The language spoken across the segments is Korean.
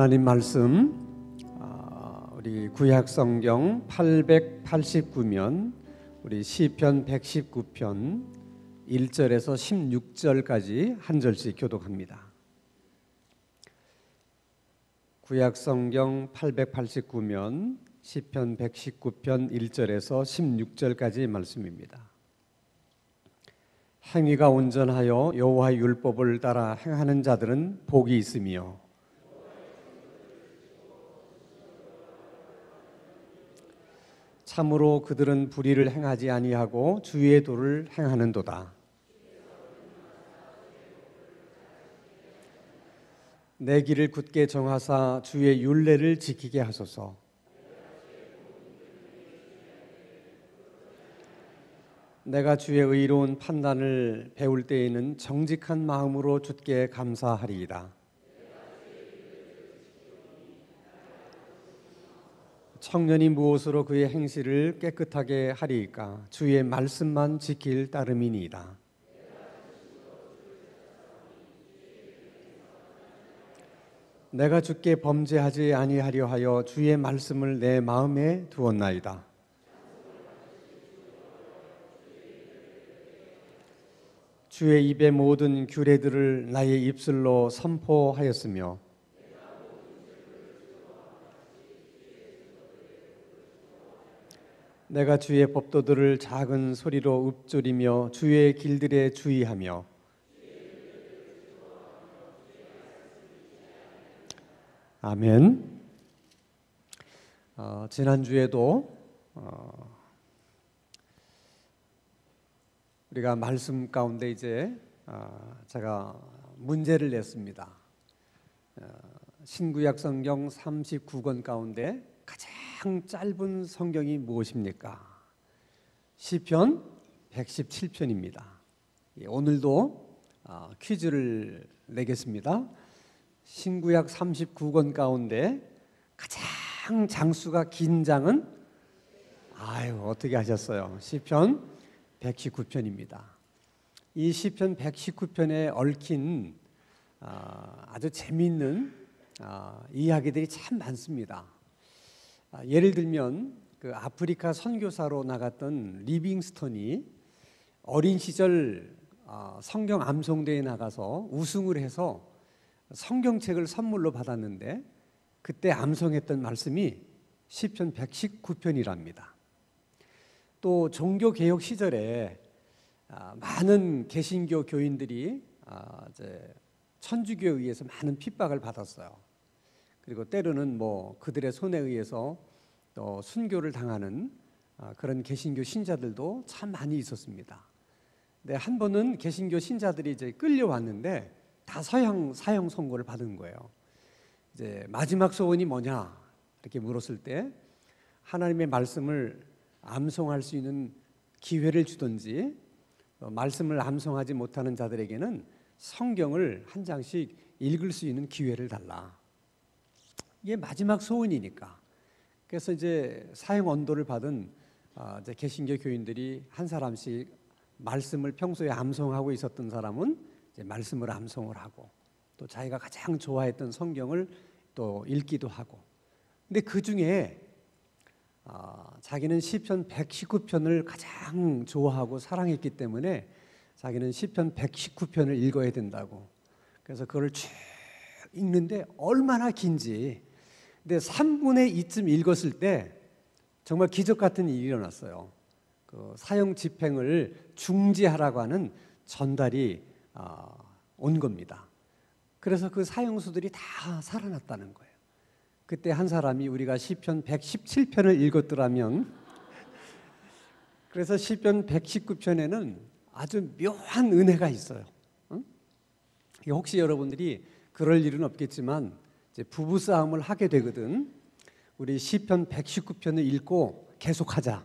하나님 말씀 우리 구약성경 889면 우리 시편 119편 1절에서 16절까지 한 절씩 교독합니다. 구약성경 889면 시편 119편 1절에서 16절까지 말씀입니다. 행위가 온전하여 여호와의 율법을 따라 행하는 자들은 복이 있으며 참으로 그들은 불의를 행하지 아니하고 주의 도를 행하는도다. 내 길을 굳게 정하사 주의 율례를 지키게 하소서. 내가 주의 의로운 판단을 배울 때에는 정직한 마음으로 주께 감사하리이다. 청년이 무엇으로 그의 행실을 깨끗하게 하리이까? 주의 말씀만 지킬 따름이니이다. 내가 주께 범죄하지 아니하려 하여 주의 말씀을 내 마음에 두었나이다. 주의 입의 모든 규례들을 나의 입술로 선포하였으며 내가 주의 법도들을 작은 소리로 읊조리며 주의 길들에 주의하며 아멘. 지난주에도 우리가 말씀 가운데 이제 제가 문제를 냈습니다. 신구약 성경 39권 가운데 가장 짧은 성경이 무엇입니까? 시편 117편입니다. 오늘도 퀴즈를 내겠습니다. 신구약 39권 가운데 가장 장수가 긴 장은 어떻게 하셨어요? 시편 119편입니다. 이 시편 119편에 얽힌 아주 재미있는 이야기들이 참 많습니다. 예를 들면 그 아프리카 선교사로 나갔던 리빙스턴이 어린 시절 성경 암송대회에 나가서 우승을 해서 성경책을 선물로 받았는데 그때 암송했던 말씀이 시편 119편이랍니다. 또 종교개혁 시절에 많은 개신교 교인들이 천주교에 의해서 많은 핍박을 받았어요. 그리고 때로는 그들의 손에 의해서 또 순교를 당하는 그런 개신교 신자들도 참 많이 있었습니다. 근데 한 번은 개신교 신자들이 이제 끌려왔는데 다 사형 선고를 받은 거예요. 이제 마지막 소원이 뭐냐 이렇게 물었을 때 하나님의 말씀을 암송할 수 있는 기회를 주든지 말씀을 암송하지 못하는 자들에게는 성경을 한 장씩 읽을 수 있는 기회를 달라. 이게 마지막 소원이니까. 그래서 이제 사형 언도를 받은 이제 개신교 교인들이 한 사람씩 말씀을 평소에 암송하고 있었던 사람은 이제 말씀을 암송을 하고 또 자기가 가장 좋아했던 성경을 또 읽기도 하고. 근데 그 중에 자기는 시편 119편을 가장 좋아하고 사랑했기 때문에 자기는 시편 119편을 읽어야 된다고. 그래서 그걸 쭉 읽는데 얼마나 긴지. 근데 3분의 2쯤 읽었을 때 정말 기적 같은 일이 일어났어요. 그 사형 집행을 중지하라고 하는 전달이 온 겁니다. 그래서 그 사형수들이 다 살아났다는 거예요. 그때 한 사람이 우리가 시편 117편을 읽었더라면 그래서 시편 119편에는 아주 묘한 은혜가 있어요. 혹시 여러분들이 그럴 일은 없겠지만 이제 부부싸움을 하게 되거든. 우리 시편 119편을 읽고 계속하자.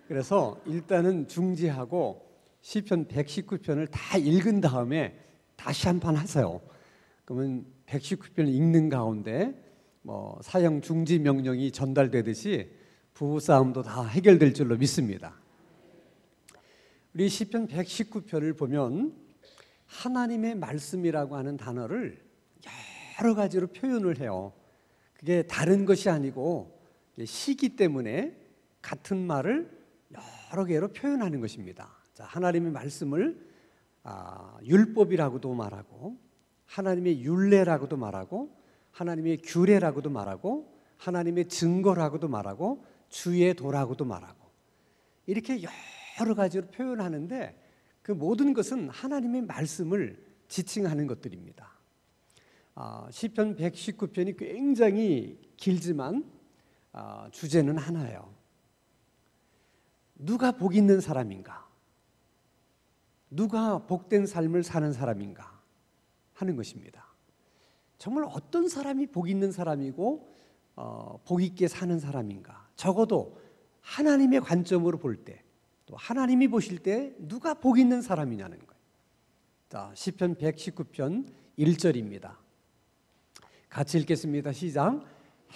그래서 일단은 중지하고 시편 119편을 다 읽은 다음에 다시 한 판 하세요. 그러면 119편을 읽는 가운데 사형 중지 명령이 전달되듯이 부부싸움도 다 해결될 줄로 믿습니다. 우리 시편 119편을 보면 하나님의 말씀이라고 하는 단어를 여러 가지로 표현을 해요. 그게 다른 것이 아니고 시기 때문에 같은 말을 여러 개로 표현하는 것입니다. 자, 하나님의 말씀을 율법이라고도 말하고, 하나님의 율례라고도 말하고, 하나님의 규례라고도 말하고, 하나님의 증거라고도 말하고, 주의 도라고도 말하고, 이렇게 여러 가지로 표현하는데 그 모든 것은 하나님의 말씀을 지칭하는 것들입니다. 시편 119편이 굉장히 길지만 주제는 하나예요. 누가 복 있는 사람인가? 누가 복된 삶을 사는 사람인가? 하는 것입니다. 정말 어떤 사람이 복 있는 사람이고 복 있게 사는 사람인가? 적어도 하나님의 관점으로 볼 때, 또 하나님이 보실 때 누가 복 있는 사람이냐는 거예요. 자, 시편 119편 1절입니다. 같이 읽겠습니다. 시작.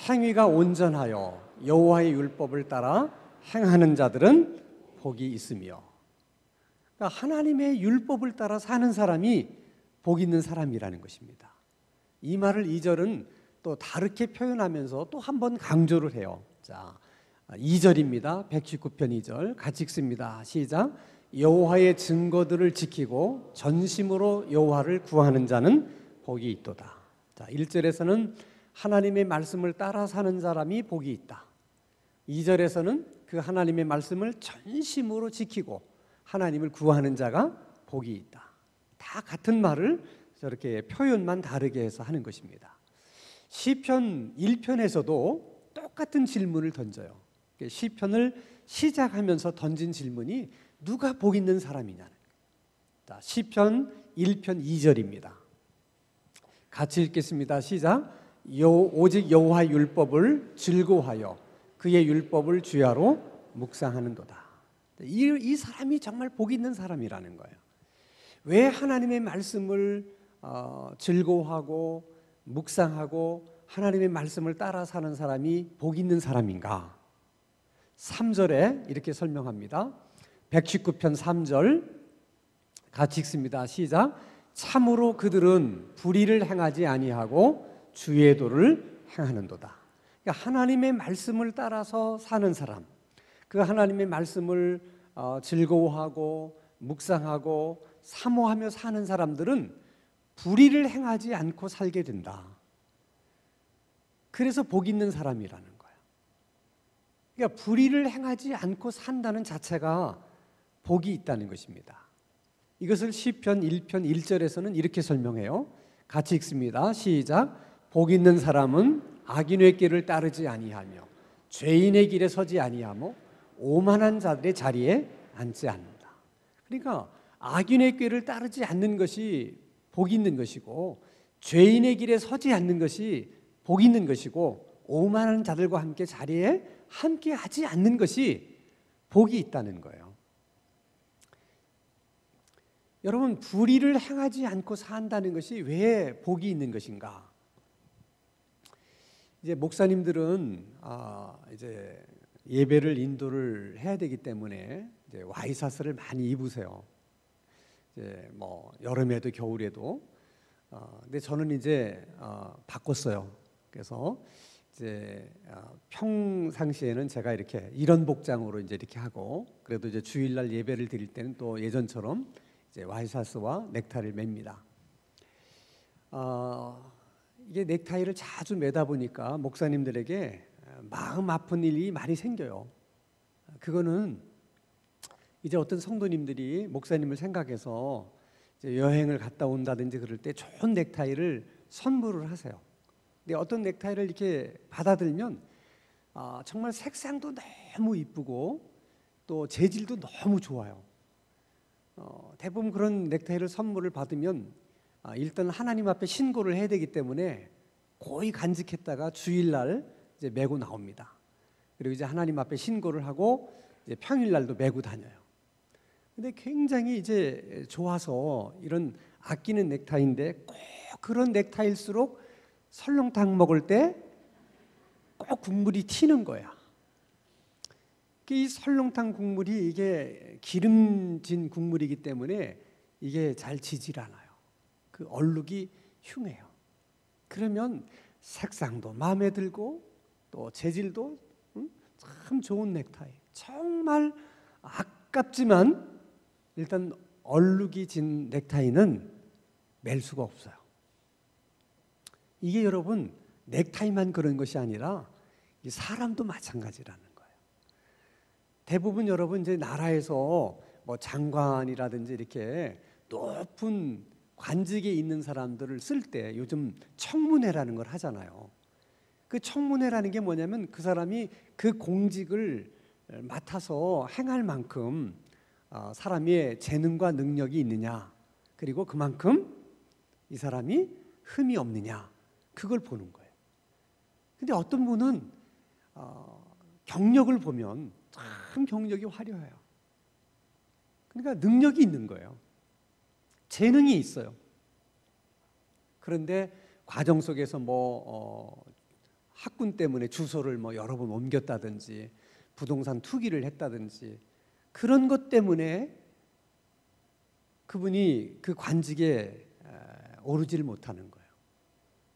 행위가 온전하여 여호와의 율법을 따라 행하는 자들은 복이 있으며. 그러니까 하나님의 율법을 따라 사는 사람이 복 있는 사람이라는 것입니다. 이 말을 2절은 또 다르게 표현하면서 또 한 번 강조를 해요. 자, 2절입니다. 119편 2절 같이 읽습니다. 시작. 여호와의 증거들을 지키고 전심으로 여호와를 구하는 자는 복이 있도다. 자, 1절에서는 하나님의 말씀을 따라 사는 사람이 복이 있다. 2절에서는 그 하나님의 말씀을 전심으로 지키고 하나님을 구하는 자가 복이 있다. 다 같은 말을 저렇게 표현만 다르게 해서 하는 것입니다. 시편 1편에서도 똑같은 질문을 던져요. 시편을 시작하면서 던진 질문이 누가 복 있는 사람이냐는. 자, 시편 1편 2절입니다. 같이 읽겠습니다. 시작. 오직 여호와의 율법을 즐거워하여 그의 율법을 주야로 묵상하는도다. 이 사람이 정말 복 있는 사람이라는 거예요. 왜 하나님의 말씀을 즐거워하고 묵상하고 하나님의 말씀을 따라 사는 사람이 복 있는 사람인가? 3절에 이렇게 설명합니다. 119편 3절 같이 읽습니다. 시작. 참으로 그들은 불의를 행하지 아니하고 주의 도를 행하는도다. 그러니까 하나님의 말씀을 따라서 사는 사람, 그 하나님의 말씀을 즐거워하고 묵상하고 사모하며 사는 사람들은 불의를 행하지 않고 살게 된다. 그래서 복 있는 사람이라는 거예요. 그러니까 불의를 행하지 않고 산다는 자체가 복이 있다는 것입니다. 이것을 시편 1편 1절에서는 이렇게 설명해요. 같이 읽습니다. 시작. 복 있는 사람은 악인의 길을 따르지 아니하며 죄인의 길에 서지 아니하며 오만한 자들의 자리에 앉지 않는다. 그러니까 악인의 길을 따르지 않는 것이 복 있는 것이고, 죄인의 길에 서지 않는 것이 복 있는 것이고, 오만한 자들과 함께 자리에 함께 하지 않는 것이 복이 있다는 거예요. 여러분, 불의를 행하지 않고 산다는 것이 왜 복이 있는 것인가? 이제 목사님들은 이제 예배를 인도를 해야 되기 때문에 이제 와이셔츠를 많이 입으세요. 이제 뭐 여름에도 겨울에도. 근데 저는 이제 바꿨어요. 그래서 이제 평상시에는 제가 이렇게 이런 복장으로 이제 이렇게 하고, 그래도 이제 주일날 예배를 드릴 때는 또 예전처럼 이제 와이셔츠와 넥타이를 맵니다. 이게 넥타이를 자주 매다 보니까 목사님들에게 마음 아픈 일이 많이 생겨요. 그거는 이제 어떤 성도님들이 목사님을 생각해서 이제 여행을 갔다 온다든지 그럴 때 좋은 넥타이를 선물을 하세요. 근데 어떤 넥타이를 이렇게 받아들면 정말 색상도 너무 이쁘고 또 재질도 너무 좋아요. 대부분 그런 넥타이를 선물을 받으면 일단 하나님 앞에 신고를 해야 되기 때문에 거의 간직했다가 주일날 이제 메고 나옵니다. 그리고 이제 하나님 앞에 신고를 하고 이제 평일날도 메고 다녀요. 근데 굉장히 이제 좋아서 이런 아끼는 넥타이인데 꼭 그런 넥타이일수록 설렁탕 먹을 때 꼭 국물이 튀는 거야. 이 설렁탕 국물이 이게 기름진 국물이기 때문에 이게 잘 지질 않아요. 그 얼룩이 흉해요. 그러면 색상도 마음에 들고 또 재질도 참 좋은 넥타이. 정말 아깝지만 일단 얼룩이 진 넥타이는 맬 수가 없어요. 이게 여러분 넥타이만 그런 것이 아니라 이 사람도 마찬가지라는 거예요. 대부분 여러분 이제 나라에서 뭐 장관이라든지 이렇게 높은 관직에 있는 사람들을 쓸 때 요즘 청문회라는 걸 하잖아요. 그 청문회라는 게 뭐냐면 그 사람이 그 공직을 맡아서 행할 만큼 사람의 재능과 능력이 있느냐, 그리고 그만큼 이 사람이 흠이 없느냐, 그걸 보는 거예요. 근데 어떤 분은 경력을 보면 참 경력이 화려해요. 그러니까 능력이 있는 거예요. 재능이 있어요. 그런데 과정 속에서 학군 때문에 주소를 여러 번 옮겼다든지 부동산 투기를 했다든지 그런 것 때문에 그분이 그 관직에 오르지를 못하는 거예요.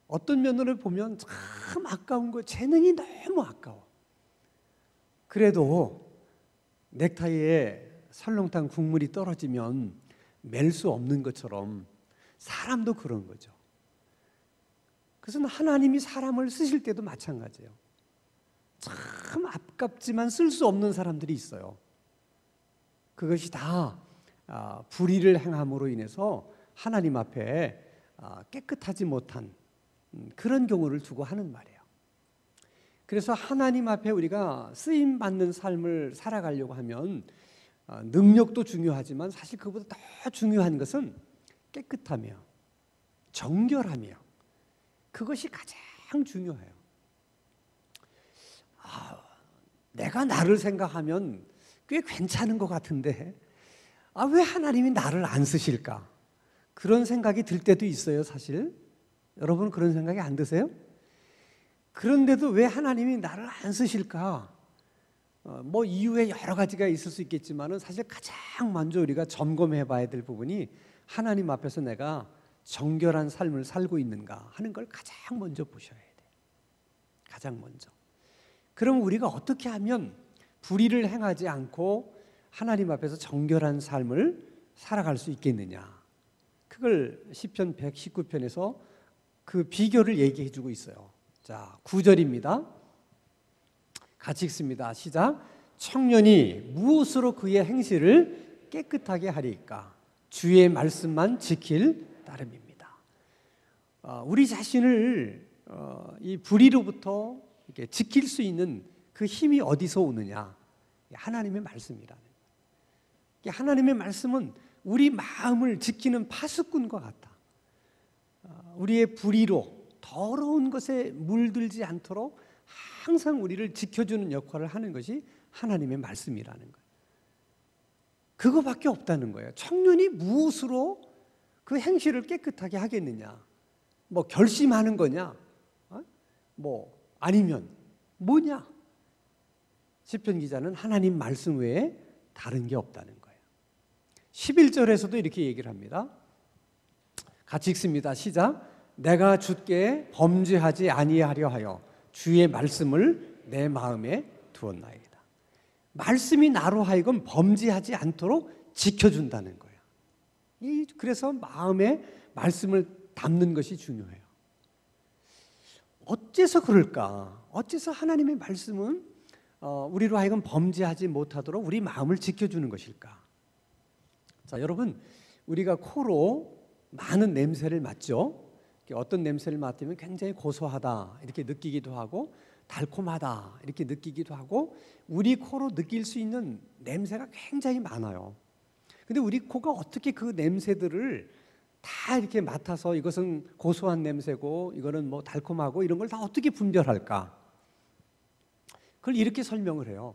어떤 면으로 보면 참 아까운 거예요. 재능이 너무 아까워. 그래도 넥타이에 설렁탕 국물이 떨어지면 맬 수 없는 것처럼 사람도 그런 거죠. 그래서 하나님이 사람을 쓰실 때도 마찬가지예요. 참 아깝지만 쓸 수 없는 사람들이 있어요. 그것이 다 불의를 행함으로 인해서 하나님 앞에 깨끗하지 못한 그런 경우를 두고 하는 말이에요. 그래서 하나님 앞에 우리가 쓰임받는 삶을 살아가려고 하면 능력도 중요하지만 사실 그보다 더 중요한 것은 깨끗하며 정결하며 그것이 가장 중요해요. 내가 나를 생각하면 꽤 괜찮은 것 같은데 왜 하나님이 나를 안 쓰실까? 그런 생각이 들 때도 있어요. 사실 여러분 그런 생각이 안 드세요? 그런데도 왜 하나님이 나를 안 쓰실까? 이유에 여러 가지가 있을 수 있겠지만은 사실 가장 먼저 우리가 점검해 봐야 될 부분이 하나님 앞에서 내가 정결한 삶을 살고 있는가 하는 걸 가장 먼저 보셔야 돼요. 가장 먼저. 그럼 우리가 어떻게 하면 불의를 행하지 않고 하나님 앞에서 정결한 삶을 살아갈 수 있겠느냐? 그걸 시편 119편에서 그 비결을 얘기해 주고 있어요. 자, 9절입니다. 같이 읽습니다. 시작. 청년이 무엇으로 그의 행실을 깨끗하게 하리까? 주의 말씀만 지킬 따름입니다. 우리 자신을 이 불의로부터 이렇게 지킬 수 있는 그 힘이 어디서 오느냐? 하나님의 말씀이라는 거예요. 하나님의 말씀은 우리 마음을 지키는 파수꾼과 같아. 우리의 불의로 더러운 것에 물들지 않도록 항상 우리를 지켜주는 역할을 하는 것이 하나님의 말씀이라는 거예요. 그거밖에 없다는 거예요. 청년이 무엇으로 그 행실을 깨끗하게 하겠느냐? 결심하는 거냐? 아니면 뭐냐? 시편 기자는 하나님 말씀 외에 다른 게 없다는 거예요. 11절에서도 이렇게 얘기를 합니다. 같이 읽습니다. 시작. 내가 주께 범죄하지 아니하려 하여 주의 말씀을 내 마음에 두었나이다. 말씀이 나로 하여금 범죄하지 않도록 지켜준다는 거예요. 그래서 마음에 말씀을 담는 것이 중요해요. 어째서 그럴까? 어째서 하나님의 말씀은 우리로 하여금 범죄하지 못하도록 우리 마음을 지켜주는 것일까? 자, 여러분, 우리가 코로 많은 냄새를 맡죠. 어떤 냄새를 맡으면 굉장히 고소하다 이렇게 느끼기도 하고 달콤하다 이렇게 느끼기도 하고 우리 코로 느낄 수 있는 냄새가 굉장히 많아요. 근데 우리 코가 어떻게 그 냄새들을 다 이렇게 맡아서 이것은 고소한 냄새고 이거는 달콤하고 이런 걸 다 어떻게 분별할까? 그걸 이렇게 설명을 해요.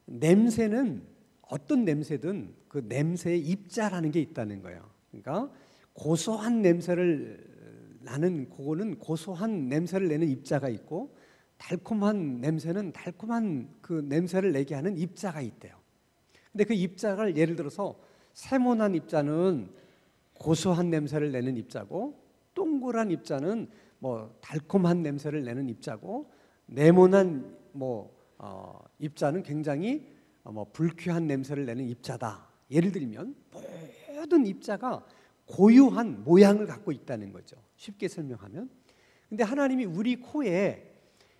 냄새는 어떤 냄새든 그 냄새의 입자라는 게 있다는 거예요. 그러니까 고소한 냄새를 나는 그거는 고소한 냄새를 내는 입자가 있고 달콤한 냄새는 달콤한 그 냄새를 내게 하는 입자가 있대요. 근데 그 입자를 예를 들어서 세모난 입자는 고소한 냄새를 내는 입자고 동그란 입자는 뭐 달콤한 냄새를 내는 입자고, 네모난 입자는 굉장히 불쾌한 냄새를 내는 입자다. 예를 들면 모든 입자가 고유한 모양을 갖고 있다는 거죠. 쉽게 설명하면. 근데 하나님이 우리 코에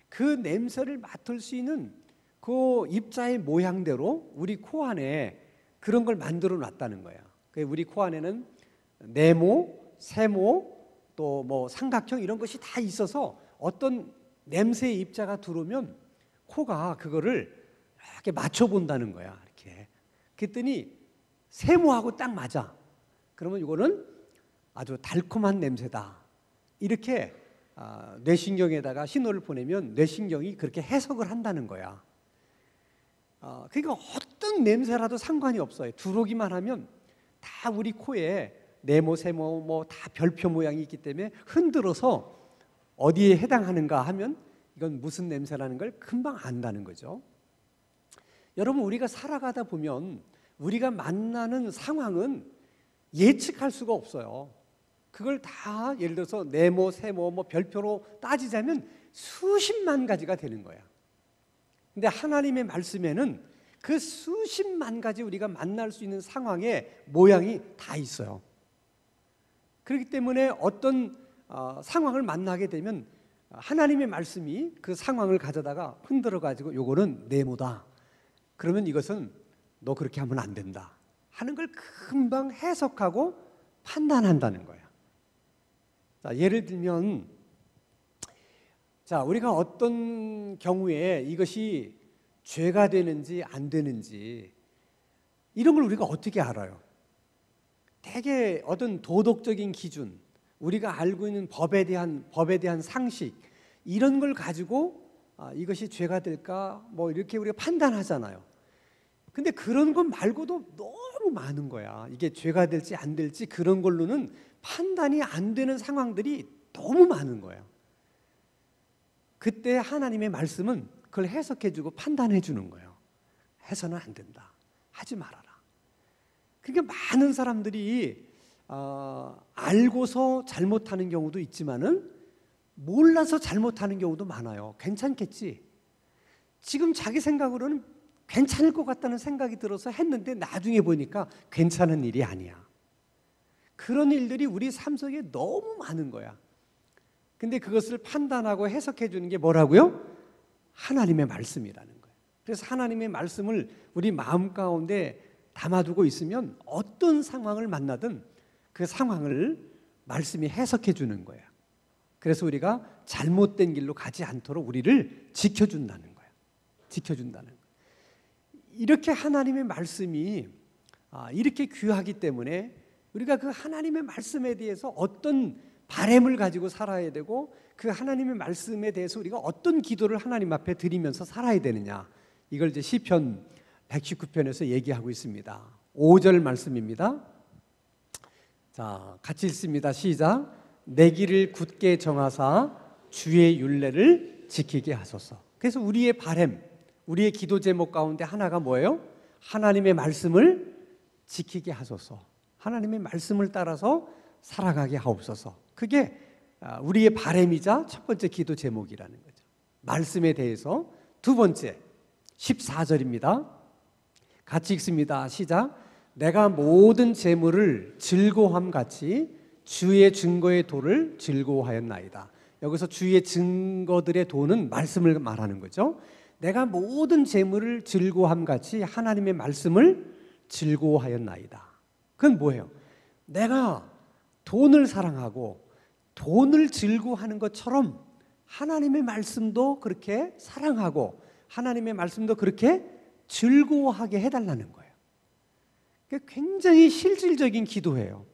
그 냄새를 맡을 수 있는 그 입자의 모양대로 우리 코 안에 그런 걸 만들어 놨다는 거야. 우리 코 안에는 네모, 세모, 또 뭐 삼각형 이런 것이 다 있어서 어떤 냄새의 입자가 들어오면 코가 그거를 이렇게 맞춰 본다는 거야. 이렇게. 그랬더니 세모하고 딱 맞아. 그러면 이거는 아주 달콤한 냄새다. 이렇게 뇌신경에다가 신호를 보내면 뇌신경이 그렇게 해석을 한다는 거야. 그러니까 어떤 냄새라도 상관이 없어요. 들어오기만 하면 다 우리 코에 네모, 세모 뭐 다 별표 모양이 있기 때문에 흔들어서 어디에 해당하는가 하면 이건 무슨 냄새라는 걸 금방 안다는 거죠. 여러분, 우리가 살아가다 보면 우리가 만나는 상황은 예측할 수가 없어요. 그걸 다 예를 들어서 네모, 세모, 뭐 별표로 따지자면 수십만 가지가 되는 거야. 근데 하나님의 말씀에는 그 수십만 가지 우리가 만날 수 있는 상황의 모양이 다 있어요. 그렇기 때문에 어떤 상황을 만나게 되면 하나님의 말씀이 그 상황을 가져다가 흔들어 가지고 요거는 네모다. 그러면 이것은 너 그렇게 하면 안 된다 하는 걸 금방 해석하고 판단한다는 거예요. 자, 예를 들면 우리가 어떤 경우에 이것이 죄가 되는지 안 되는지 이런 걸 우리가 어떻게 알아요? 되게 어떤 도덕적인 기준, 우리가 알고 있는 법에 대한 상식 이런 걸 가지고 이것이 죄가 될까 뭐 이렇게 우리가 판단하잖아요. 근데 그런 것 말고도 너무 많은 거야. 이게 죄가 될지 안 될지 그런 걸로는 판단이 안 되는 상황들이 너무 많은 거예요. 그때 하나님의 말씀은 그걸 해석해 주고 판단해 주는 거예요. 해서는 안 된다. 하지 말아라. 그러니까 많은 사람들이 알고서 잘못하는 경우도 있지만은 몰라서 잘못하는 경우도 많아요. 괜찮겠지. 지금 자기 생각으로는 괜찮을 것 같다는 생각이 들어서 했는데 나중에 보니까 괜찮은 일이 아니야. 그런 일들이 우리 삶 속에 너무 많은 거야. 근데 그것을 판단하고 해석해 주는 게 뭐라고요? 하나님의 말씀이라는 거예요. 그래서 하나님의 말씀을 우리 마음 가운데 담아두고 있으면 어떤 상황을 만나든 그 상황을 말씀이 해석해 주는 거예요. 그래서 우리가 잘못된 길로 가지 않도록 우리를 지켜준다는 거예요. 지켜준다는 거예요. 이렇게 하나님의 말씀이 이렇게 귀하기 때문에 우리가 그 하나님의 말씀에 대해서 어떤 바램을 가지고 살아야 되고 그 하나님의 말씀에 대해서 우리가 어떤 기도를 하나님 앞에 드리면서 살아야 되느냐, 이걸 이제 시편 119편에서 얘기하고 있습니다. 5절 말씀입니다. 자, 같이 읽습니다. 시작. 내 길을 굳게 정하사 주의 율례를 지키게 하소서. 그래서 우리의 바램, 우리의 기도 제목 가운데 하나가 뭐예요? 하나님의 말씀을 지키게 하소서. 하나님의 말씀을 따라서 살아가게 하옵소서. 그게 우리의 바램이자 첫 번째 기도 제목이라는 거죠. 말씀에 대해서. 두 번째 14절입니다. 같이 읽습니다. 시작. 내가 모든 재물을 즐거워함 같이 주의 증거의 도를 즐거워하였나이다. 여기서 주의 증거들의 도는 말씀을 말하는 거죠. 내가 모든 재물을 즐거워함 같이 하나님의 말씀을 즐거워하였나이다. 그건 뭐예요? 내가 돈을 사랑하고 돈을 즐거워하는 것처럼 하나님의 말씀도 그렇게 사랑하고 하나님의 말씀도 그렇게 즐거워하게 해달라는 거예요. 굉장히 실질적인 기도예요.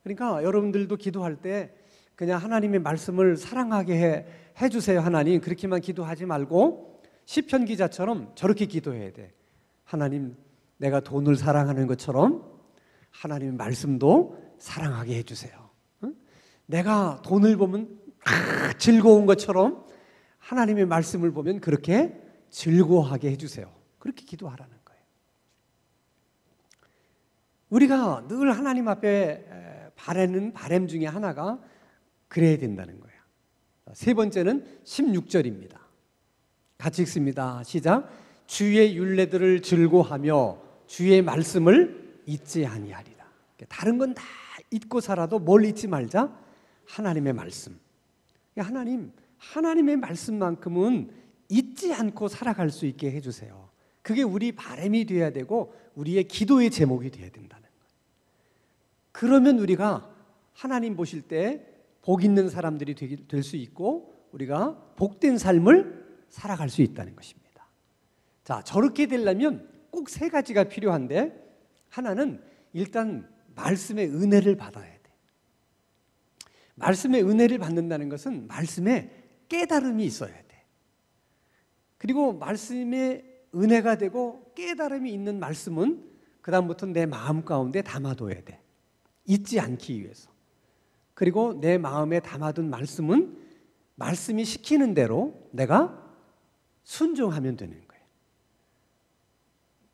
그러니까 여러분들도 기도할 때 그냥 하나님의 말씀을 사랑하게 해주세요 하나님, 그렇게만 기도하지 말고 시편 기자처럼 저렇게 기도해야 돼. 하나님, 내가 돈을 사랑하는 것처럼 하나님의 말씀도 사랑하게 해주세요. 응? 내가 돈을 보면 즐거운 것처럼 하나님의 말씀을 보면 그렇게 즐거워하게 해주세요. 그렇게 기도하라는 거예요. 우리가 늘 하나님 앞에 바라는 바람 중에 하나가 그래야 된다는 거예요. 세 번째는 16절입니다. 같이 읽습니다. 시작. 주의 율례들을 즐거워하며 주의 말씀을 잊지 아니하리라. 다른 건 다 잊고 살아도 뭘 잊지 말자? 하나님의 말씀. 하나님의 말씀만큼은 잊지 않고 살아갈 수 있게 해주세요. 그게 우리 바람이 돼야 되고 우리의 기도의 제목이 돼야 된다는 거예요. 그러면 우리가 하나님 보실 때 복 있는 사람들이 될 수 있고 우리가 복된 삶을 살아갈 수 있다는 것입니다. 자, 저렇게 되려면 꼭 세 가지가 필요한데, 하나는 일단 말씀의 은혜를 받아야 돼. 말씀의 은혜를 받는다는 것은 말씀에 깨달음이 있어야 돼. 그리고 말씀에 은혜가 되고 깨달음이 있는 말씀은 그 다음부터 내 마음 가운데 담아둬야 돼. 잊지 않기 위해서. 그리고 내 마음에 담아둔 말씀은 말씀이 시키는 대로 내가 순종하면 되는 거예요.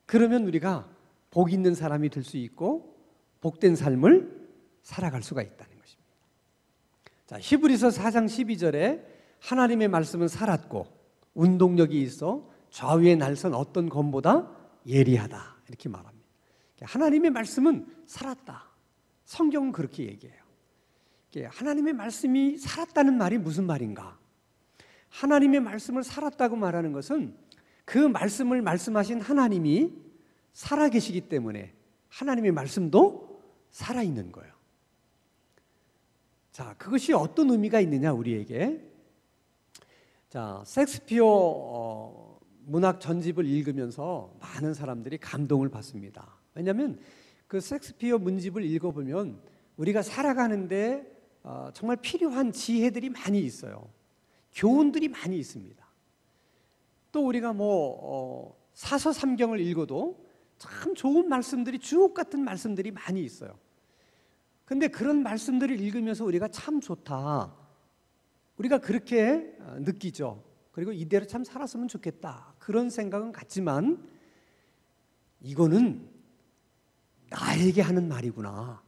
그러면 우리가 복 있는 사람이 될 수 있고 복된 삶을 살아갈 수가 있다는 것입니다. 자, 히브리서 4장 12절에 하나님의 말씀은 살았고 운동력이 있어 좌우의 날선 어떤 검보다 예리하다, 이렇게 말합니다. 하나님의 말씀은 살았다. 성경은 그렇게 얘기해요. 하나님의 말씀이 살았다는 말이 무슨 말인가? 하나님의 말씀을 살았다고 말하는 것은 그 말씀을 말씀하신 하나님이 살아계시기 때문에 하나님의 말씀도 살아있는 거예요. 자, 그것이 어떤 의미가 있느냐 우리에게. 자, 셰익스피어 문학 전집을 읽으면서 많은 사람들이 감동을 받습니다. 왜냐하면 그 셰익스피어 문집을 읽어보면 우리가 살아가는데 정말 필요한 지혜들이 많이 있어요. 교훈들이 많이 있습니다. 또 우리가 사서삼경을 읽어도 참 좋은 말씀들이, 주옥 같은 말씀들이 많이 있어요. 근데 그런 말씀들을 읽으면서 우리가 참 좋다, 우리가 그렇게 느끼죠. 그리고 이대로 참 살았으면 좋겠다, 그런 생각은 같지만 이거는 나에게 하는 말이구나,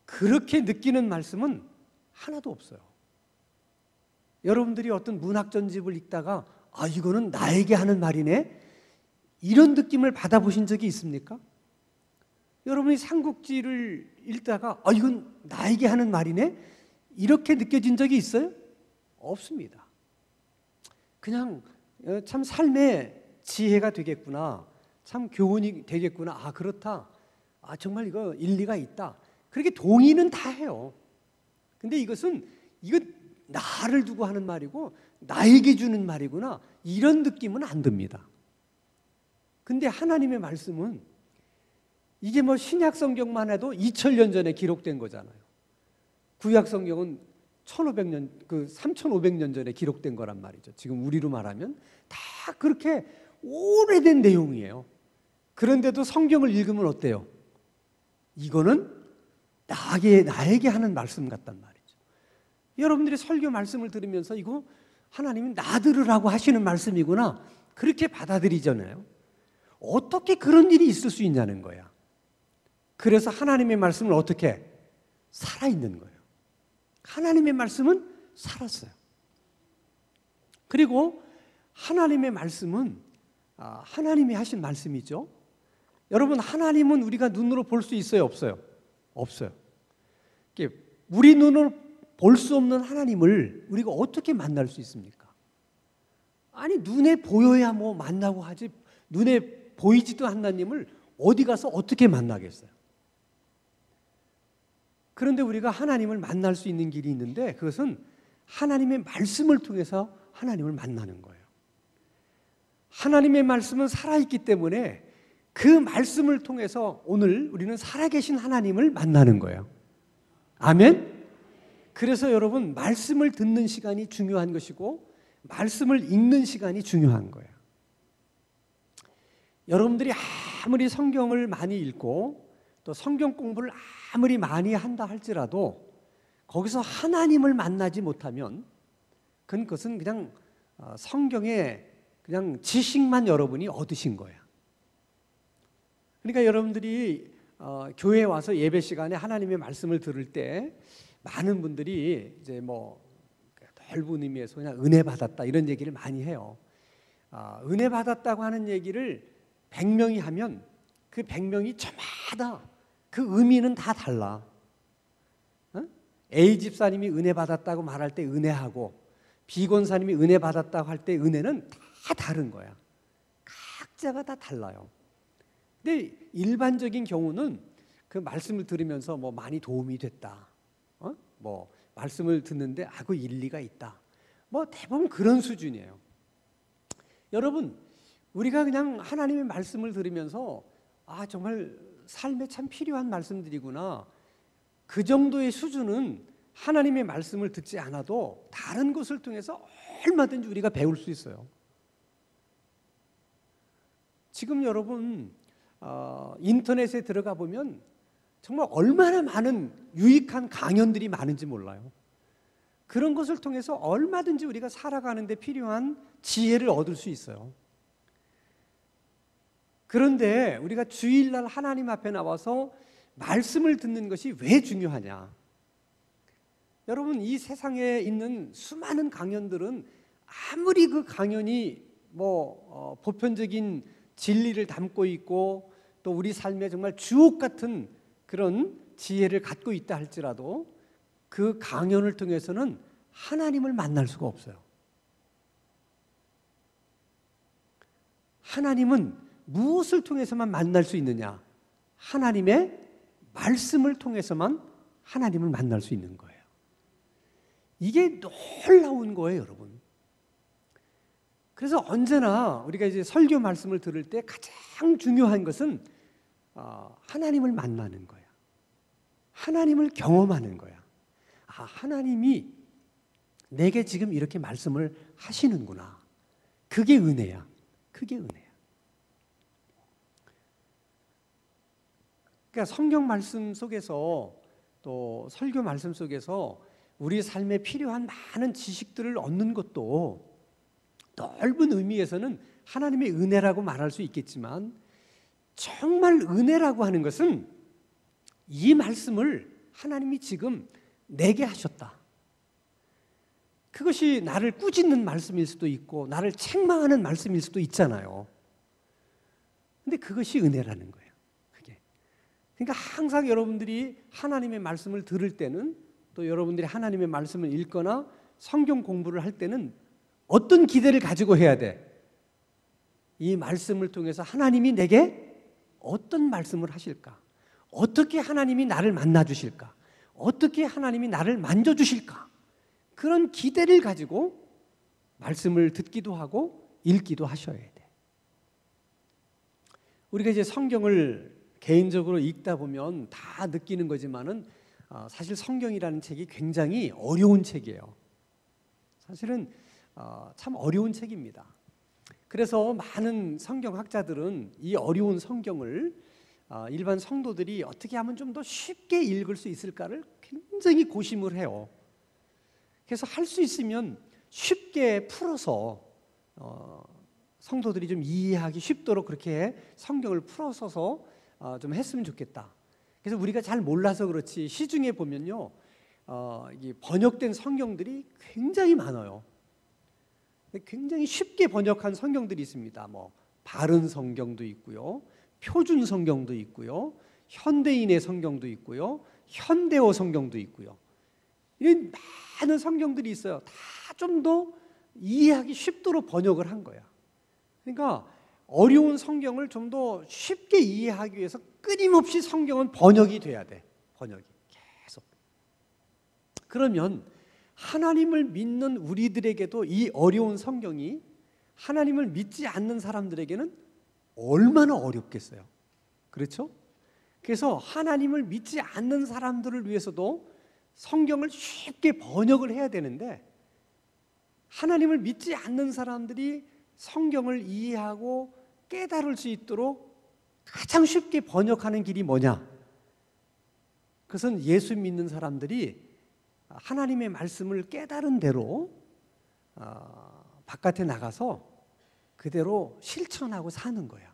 그렇게 느끼는 말씀은 하나도 없어요. 여러분들이 어떤 문학전집을 읽다가 이거는 나에게 하는 말이네, 이런 느낌을 받아보신 적이 있습니까? 여러분이 삼국지를 읽다가 이건 나에게 하는 말이네, 이렇게 느껴진 적이 있어요? 없습니다. 그냥 참 삶의 지혜가 되겠구나, 참 교훈이 되겠구나, 그렇다, 정말 이거 일리가 있다, 그렇게 동의는 다 해요. 근데 이거 나를 두고 하는 말이고 나에게 주는 말이구나, 이런 느낌은 안 듭니다. 근데 하나님의 말씀은 이게 신약 성경만 해도 2000년 전에 기록된 거잖아요. 구약 성경은 1500년, 3500년 전에 기록된 거란 말이죠. 지금 우리로 말하면 다 그렇게 오래된 내용이에요. 그런데도 성경을 읽으면 어때요? 이거는 나에게 하는 말씀 같단 말이죠. 여러분들이 설교 말씀을 들으면서 이거 하나님이 나 들으라고 하시는 말씀이구나, 그렇게 받아들이잖아요. 어떻게 그런 일이 있을 수 있냐는 거야. 그래서 하나님의 말씀을 어떻게? 살아있는 거예요. 하나님의 말씀은 살았어요. 그리고 하나님의 말씀은 하나님이 하신 말씀이죠. 여러분, 하나님은 우리가 눈으로 볼 수 있어요, 없어요? 없어요. 우리 눈으로 볼 수 없는 하나님을 우리가 어떻게 만날 수 있습니까? 눈에 보여야 만나고 하지, 눈에 보이지도 않는 하나님을 어디 가서 어떻게 만나겠어요? 그런데 우리가 하나님을 만날 수 있는 길이 있는데, 그것은 하나님의 말씀을 통해서 하나님을 만나는 거예요. 하나님의 말씀은 살아있기 때문에 그 말씀을 통해서 오늘 우리는 살아계신 하나님을 만나는 거예요. 아멘? 그래서 여러분, 말씀을 듣는 시간이 중요한 것이고 말씀을 읽는 시간이 중요한 거예요. 여러분들이 아무리 성경을 많이 읽고 또 성경 공부를 아무리 많이 한다 할지라도 거기서 하나님을 만나지 못하면 그것은 그냥 성경의 그냥 지식만 여러분이 얻으신 거예요. 그러니까 여러분들이 교회에 와서 예배 시간에 하나님의 말씀을 들을 때 많은 분들이 이제 뭐 넓은 의미에서 그냥 은혜 받았다 이런 얘기를 많이 해요. 은혜 받았다고 하는 얘기를 100명이 하면 그 100명이 저마다 그 의미는 다 달라. A 집사님이 은혜 받았다고 말할 때 은혜하고 B 권사님이 은혜 받았다고 할 때 은혜는 다 다른 거야. 각자가 다 달라요. 근데 일반적인 경우는 그 말씀을 들으면서 뭐 많이 도움이 됐다. 뭐 말씀을 듣는데 그 일리가 있다. 뭐 대부분 그런 수준이에요. 여러분, 우리가 그냥 하나님의 말씀을 들으면서 정말 삶에 참 필요한 말씀들이구나. 그 정도의 수준은 하나님의 말씀을 듣지 않아도 다른 것을 통해서 얼마든지 우리가 배울 수 있어요. 지금 여러분 인터넷에 들어가 보면 정말 얼마나 많은 유익한 강연들이 많은지 몰라요. 그런 것을 통해서 얼마든지 우리가 살아가는 데 필요한 지혜를 얻을 수 있어요. 그런데 우리가 주일날 하나님 앞에 나와서 말씀을 듣는 것이 왜 중요하냐? 여러분, 이 세상에 있는 수많은 강연들은 아무리 그 강연이 보편적인 진리를 담고 있고 또 우리 삶에 정말 주옥 같은 그런 지혜를 갖고 있다 할지라도 그 강연을 통해서는 하나님을 만날 수가 없어요. 하나님은 무엇을 통해서만 만날 수 있느냐? 하나님의 말씀을 통해서만 하나님을 만날 수 있는 거예요. 이게 놀라운 거예요, 여러분. 그래서 언제나 우리가 이제 설교 말씀을 들을 때 가장 중요한 것은 하나님을 만나는 거야. 하나님을 경험하는 거야. 하나님이 내게 지금 이렇게 말씀을 하시는구나. 그게 은혜야. 그게 은혜야. 그러니까 성경 말씀 속에서 또 설교 말씀 속에서 우리 삶에 필요한 많은 지식들을 얻는 것도 넓은 의미에서는 하나님의 은혜라고 말할 수 있겠지만 정말 은혜라고 하는 것은 이 말씀을 하나님이 지금 내게 하셨다. 그것이 나를 꾸짖는 말씀일 수도 있고 나를 책망하는 말씀일 수도 있잖아요. 근데 그것이 은혜라는 거예요. 그게. 그러니까 항상 여러분들이 하나님의 말씀을 들을 때는 또 여러분들이 하나님의 말씀을 읽거나 성경 공부를 할 때는 어떤 기대를 가지고 해야 돼? 이 말씀을 통해서 하나님이 내게 어떤 말씀을 하실까? 어떻게 하나님이 나를 만나 주실까? 어떻게 하나님이 나를 만져 주실까? 그런 기대를 가지고 말씀을 듣기도 하고 읽기도 하셔야 돼. 우리가 이제 성경을 개인적으로 읽다 보면 다 느끼는 거지만은 사실 성경이라는 책이 굉장히 어려운 책이에요. 사실은 참 어려운 책입니다. 그래서 많은 성경학자들은 이 어려운 성경을 일반 성도들이 어떻게 하면 좀 더 쉽게 읽을 수 있을까를 굉장히 고심을 해요. 그래서 할 수 있으면 쉽게 풀어서 성도들이 좀 이해하기 쉽도록 그렇게 성경을 풀어서서 좀 했으면 좋겠다. 그래서 우리가 잘 몰라서 그렇지 시중에 보면요, 번역된 성경들이 굉장히 많아요. 굉장히 쉽게 번역한 성경들이 있습니다. 바른 성경도 있고요, 표준 성경도 있고요, 현대인의 성경도 있고요, 현대어 성경도 있고요. 이런 많은 성경들이 있어요. 다 좀 더 이해하기 쉽도록 번역을 한 거야. 그러니까 어려운 성경을 좀 더 쉽게 이해하기 위해서 끊임없이 성경은 번역이 돼야 돼. 번역이 계속. 그러면 하나님을 믿는 우리들에게도 이 어려운 성경이 하나님을 믿지 않는 사람들에게는 얼마나 어렵겠어요. 그렇죠? 그래서 하나님을 믿지 않는 사람들을 위해서도 성경을 쉽게 번역을 해야 되는데 하나님을 믿지 않는 사람들이 성경을 이해하고 깨달을 수 있도록 가장 쉽게 번역하는 길이 뭐냐? 그것은 예수 믿는 사람들이 하나님의 말씀을 깨달은 대로 바깥에 나가서 그대로 실천하고 사는 거야.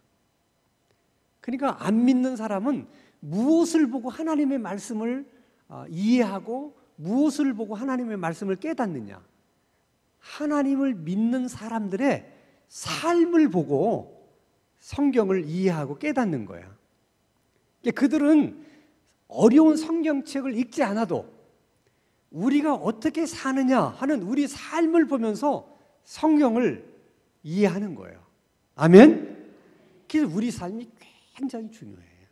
그러니까 안 믿는 사람은 무엇을 보고 하나님의 말씀을 이해하고 무엇을 보고 하나님의 말씀을 깨닫느냐? 하나님을 믿는 사람들의 삶을 보고 성경을 이해하고 깨닫는 거야. 그들은 어려운 성경책을 읽지 않아도 우리가 어떻게 사느냐 하는 우리 삶을 보면서 성경을 이해하는 거예요. 아멘? 그래서 우리 삶이 굉장히 중요해요.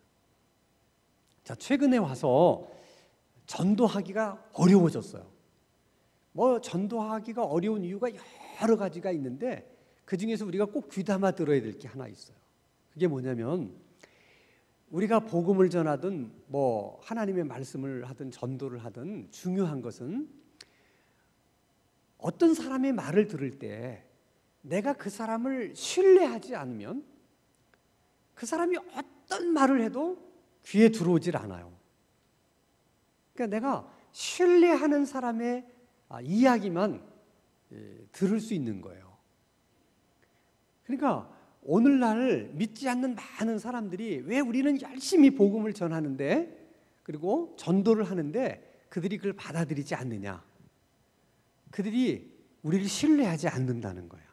자, 최근에 와서 전도하기가 어려워졌어요. 전도하기가 어려운 이유가 여러 가지가 있는데 그 중에서 우리가 꼭 귀담아 들어야 될 게 하나 있어요. 그게 뭐냐면 우리가 복음을 전하든 하나님의 말씀을 하든 전도를 하든 중요한 것은 어떤 사람의 말을 들을 때 내가 그 사람을 신뢰하지 않으면 그 사람이 어떤 말을 해도 귀에 들어오질 않아요. 그러니까 내가 신뢰하는 사람의 이야기만 들을 수 있는 거예요. 그러니까 오늘날 믿지 않는 많은 사람들이 왜 우리는 열심히 복음을 전하는데 그리고 전도를 하는데 그들이 그걸 받아들이지 않느냐? 그들이 우리를 신뢰하지 않는다는 거야.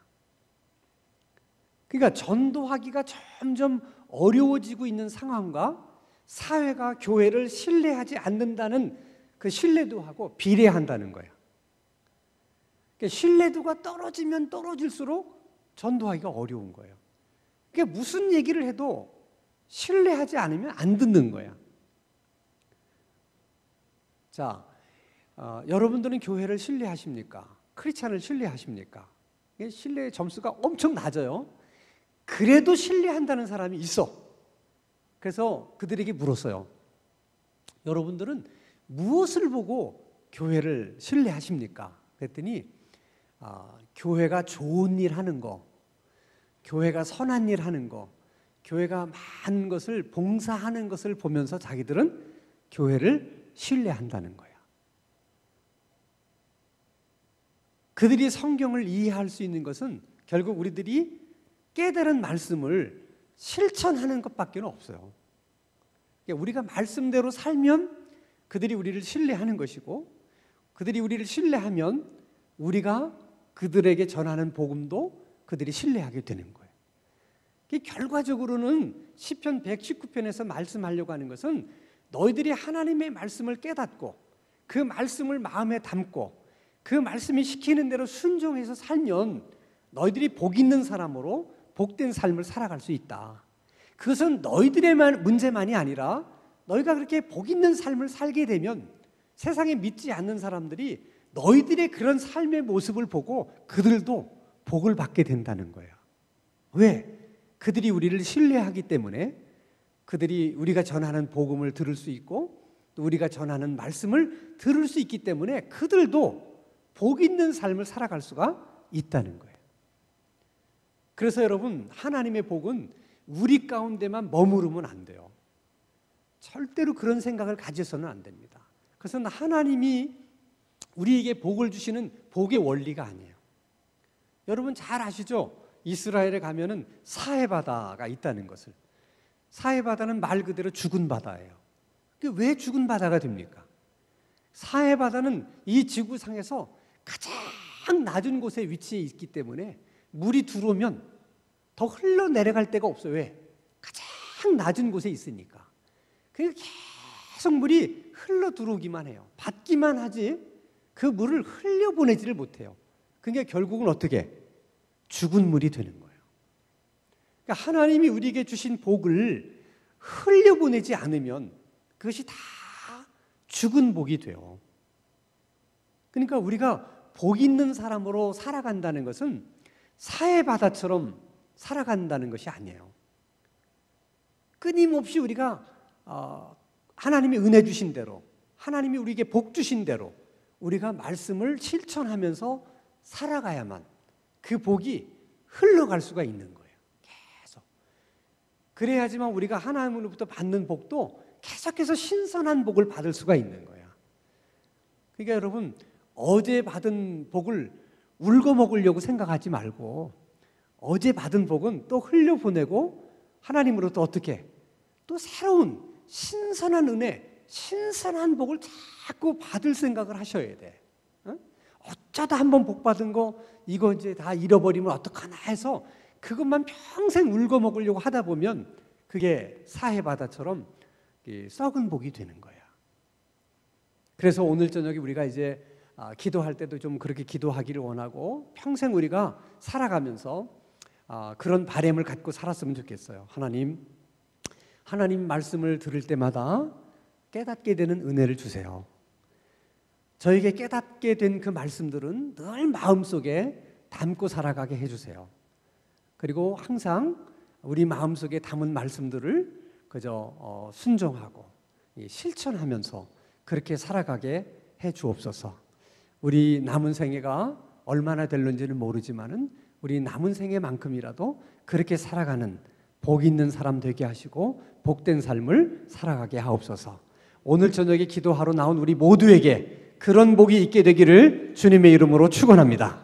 그러니까 전도하기가 점점 어려워지고 있는 상황과 사회가 교회를 신뢰하지 않는다는 그 신뢰도하고 비례한다는 거야. 그러니까 신뢰도가 떨어지면 떨어질수록 전도하기가 어려운 거예요. 그러니까 무슨 얘기를 해도 신뢰하지 않으면 안 듣는 거야. 자, 여러분들은 교회를 신뢰하십니까? 크리스찬을 신뢰하십니까? 신뢰의 점수가 엄청 낮아요. 그래도 신뢰한다는 사람이 있어. 그래서 그들에게 물었어요. 여러분들은 무엇을 보고 교회를 신뢰하십니까? 그랬더니 교회가 좋은 일 하는 거, 교회가 선한 일 하는 거, 교회가 많은 것을 봉사하는 것을 보면서 자기들은 교회를 신뢰한다는 거야. 그들이 성경을 이해할 수 있는 것은 결국 우리들이 깨달은 말씀을 실천하는 것밖에 없어요. 그러니까 우리가 말씀대로 살면 그들이 우리를 신뢰하는 것이고 그들이 우리를 신뢰하면 우리가 그들에게 전하는 복음도 그들이 신뢰하게 되는 거예요. 결과적으로는 시편 119편에서 말씀하려고 하는 것은 너희들이 하나님의 말씀을 깨닫고 그 말씀을 마음에 담고 그 말씀이 시키는 대로 순종해서 살면 너희들이 복 있는 사람으로 복된 삶을 살아갈 수 있다. 그것은 너희들의 문제만이 아니라 너희가 그렇게 복 있는 삶을 살게 되면 세상에 믿지 않는 사람들이 너희들의 그런 삶의 모습을 보고 그들도 복을 받게 된다는 거예요. 왜? 그들이 우리를 신뢰하기 때문에 그들이 우리가 전하는 복음을 들을 수 있고 또 우리가 전하는 말씀을 들을 수 있기 때문에 그들도 복 있는 삶을 살아갈 수가 있다는 거예요. 그래서 여러분, 하나님의 복은 우리 가운데만 머무르면 안 돼요. 절대로 그런 생각을 가져서는 안 됩니다. 그것은 하나님이 우리에게 복을 주시는 복의 원리가 아니에요. 여러분 잘 아시죠? 이스라엘에 가면은 사해바다가 있다는 것을. 사해바다는 말 그대로 죽은 바다예요. 왜 죽은 바다가 됩니까? 사해바다는 이 지구상에서 가장 낮은 곳에 위치해 있기 때문에 물이 들어오면 더 흘러내려갈 데가 없어요. 왜? 가장 낮은 곳에 있으니까. 그러니까 계속 물이 흘러 들어오기만 해요. 받기만 하지 그 물을 흘려보내지를 못해요. 그러니까 결국은 어떻게? 죽은 물이 되는 거예요. 그러니까 하나님이 우리에게 주신 복을 흘려보내지 않으면 그것이 다 죽은 복이 돼요. 그러니까 우리가 복 있는 사람으로 살아간다는 것은 사해바다처럼 살아간다는 것이 아니에요. 끊임없이 우리가 하나님이 은혜 주신 대로, 하나님이 우리에게 복 주신 대로 우리가 말씀을 실천하면서 살아가야만 그 복이 흘러갈 수가 있는 거예요. 계속. 그래야지만 우리가 하나님으로부터 받는 복도 계속해서 신선한 복을 받을 수가 있는 거야. 그러니까 여러분, 어제 받은 복을 울고 먹으려고 생각하지 말고 어제 받은 복은 또 흘려보내고 하나님으로부터 어떻게? 또 새로운 신선한 은혜, 신선한 복을 자꾸 받을 생각을 하셔야 돼. 어쩌다 한번 복 받은 거 이거 이제 다 잃어버리면 어떡하나 해서 그것만 평생 울고 먹으려고 하다 보면 그게 사해바다처럼 썩은 복이 되는 거야. 그래서 오늘 저녁에 우리가 이제 기도할 때도 좀 그렇게 기도하기를 원하고 평생 우리가 살아가면서 그런 바람을 갖고 살았으면 좋겠어요. 하나님 말씀을 들을 때마다 깨닫게 되는 은혜를 주세요. 저에게 깨닫게 된 그 말씀들은 늘 마음속에 담고 살아가게 해주세요. 그리고 항상 우리 마음속에 담은 말씀들을 그저 순종하고 실천하면서 그렇게 살아가게 해 주옵소서. 우리 남은 생애가 얼마나 될는지는 모르지만은 우리 남은 생애만큼이라도 그렇게 살아가는 복 있는 사람 되게 하시고 복된 삶을 살아가게 하옵소서. 오늘 저녁에 기도하러 나온 우리 모두에게 그런 복이 있게 되기를 주님의 이름으로 축원합니다.